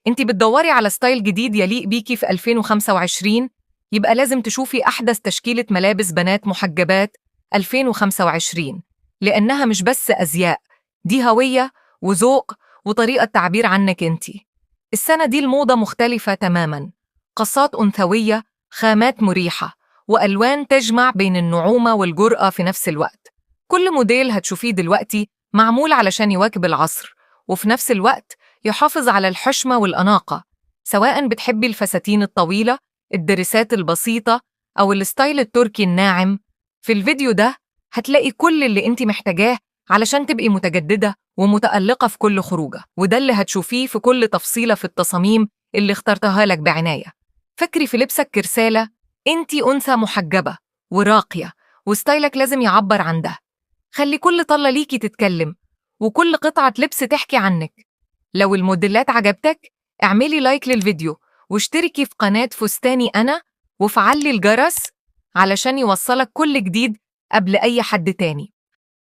انت بتدوري على ستايل جديد يليق بيكي في 2025؟ يبقى لازم تشوفي أحدث تشكيلة ملابس بنات محجبات 2025، لأنها مش بس أزياء، دي هوية وذوق وطريقة تعبير عنك انت. السنة دي الموضة مختلفة تماماً، قصات أنثوية، خامات مريحة، وألوان تجمع بين النعومة والجرأة في نفس الوقت. كل موديل هتشوفيه دلوقتي معمول علشان يواكب العصر، وفي نفس الوقت يحافظ على الحشمة والأناقة. سواء بتحبي الفساتين الطويلة، الدريسات البسيطة، أو الستايل التركي الناعم، في الفيديو ده هتلاقي كل اللي انت محتاجاه علشان تبقي متجددة ومتألقة في كل خروجة، وده اللي هتشوفيه في كل تفصيلة في التصاميم اللي اخترتها لك بعناية. فكري في لبسك كرسالة، انت أنثى محجبة وراقية، وستايلك لازم يعبر عن ده. خلي كل طلة ليكي تتكلم، وكل قطعة لبس تحكي عنك. لو الموديلات عجبتك، اعملي لايك للفيديو واشتركي في قناة فستاني أنا، وفعلي الجرس علشان يوصلك كل جديد قبل أي حد تاني.